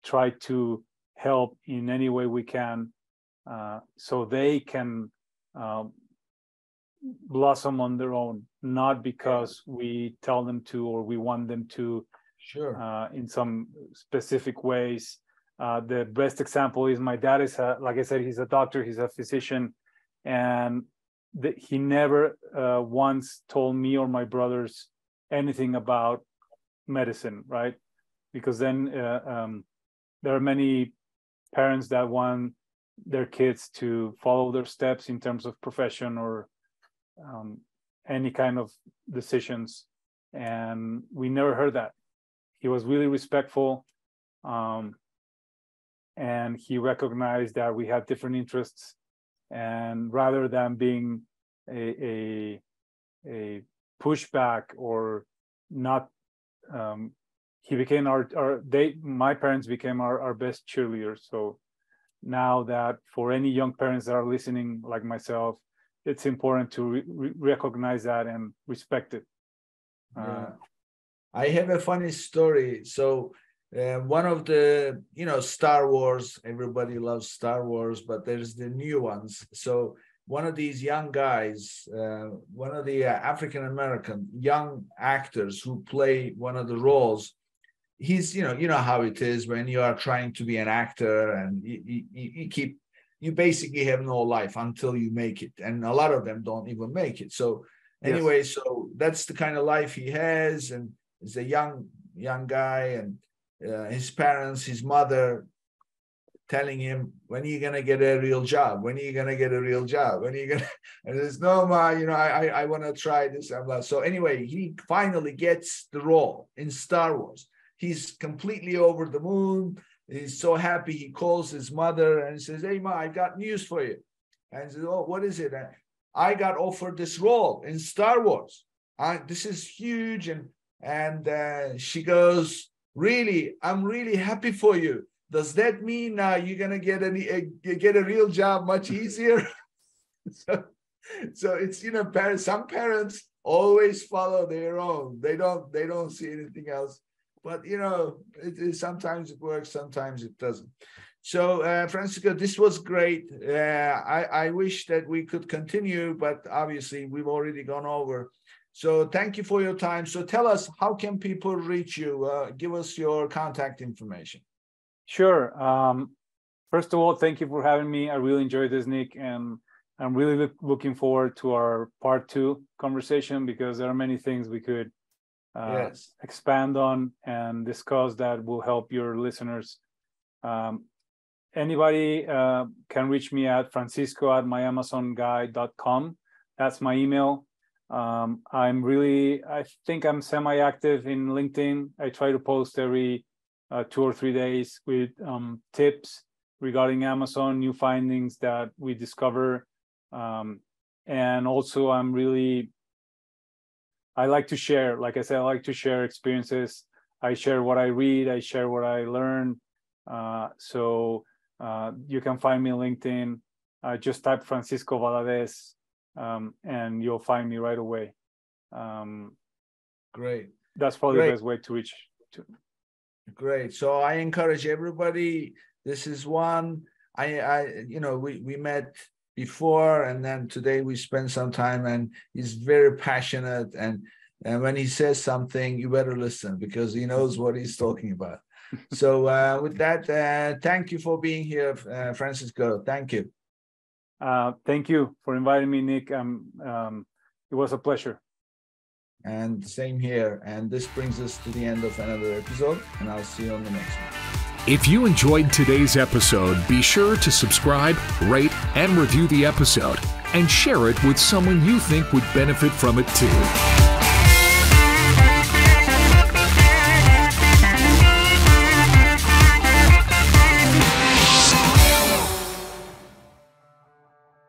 try to help in any way we can, so they can blossom on their own, not because we tell them to or we want them to, in some specific ways. The best example is my dad is, like I said, he's a doctor, he's a physician, and he never once told me or my brothers anything about medicine, right? Because then there are many parents that want their kids to follow their steps in terms of profession or any kind of decisions, and we never heard that. He was really respectful, and he recognized that we had different interests, and rather than being a pushback or not, he became my parents became our best cheerleaders. So now that for any young parents that are listening like myself, it's important to recognize that and respect it. I have a funny story. So one of the, Star Wars, everybody loves Star Wars, but there's the new ones. So one of these young guys, one of the African-American young actors who play one of the roles, he's, you know how it is when you are trying to be an actor, and you basically have no life until you make it. And a lot of them don't even make it. So anyway, so that's the kind of life he has. And he's a young guy, and his parents, his mother telling him, when are you going to get a real job? When are you going to get a real job? When are you going to, and he says, no, Ma, I want to try this. So anyway, he finally gets the role in Star Wars. He's completely over the moon. He's so happy. He calls his mother and says, hey, Ma, I got news for you. And he says, oh, what is it? I got offered this role in Star Wars. This is huge. And she goes, really, I'm really happy for you. does that mean you're going to get a real job much easier? So it's, some parents always follow their own. They don't see anything else. But sometimes it works, sometimes it doesn't. So Francisco, this was great. I wish that we could continue, but obviously we've already gone over. So thank you for your time. So tell us, how can people reach you? Give us your contact information. Sure. First of all, thank you for having me. I really enjoyed this, Nick, and I'm really looking forward to our part 2 conversation, because there are many things we could expand on and discuss that will help your listeners. Anybody can reach me at francisco@myamazonguy.com. That's my email. I think I'm semi-active in LinkedIn. I try to post every 2 or 3 days with tips regarding Amazon, new findings that we discover. And also I like to share, like I said, I like to share experiences. I share what I read, I share what I learn. So you can find me on LinkedIn. Just type Francisco Valadez, and you'll find me right away. Great. That's probably the best way to reach. Great. So I encourage everybody. This is one. We met before, and then today we spent some time, and he's very passionate, and when he says something, you better listen, because he knows what he's talking about. So with that, thank you for being here, Francisco. Thank you. Thank you for inviting me, Nick. It was a pleasure. And same here. And this brings us to the end of another episode, and I'll see you on the next one. If you enjoyed today's episode, be sure to subscribe, rate, and review the episode, and share it with someone you think would benefit from it too.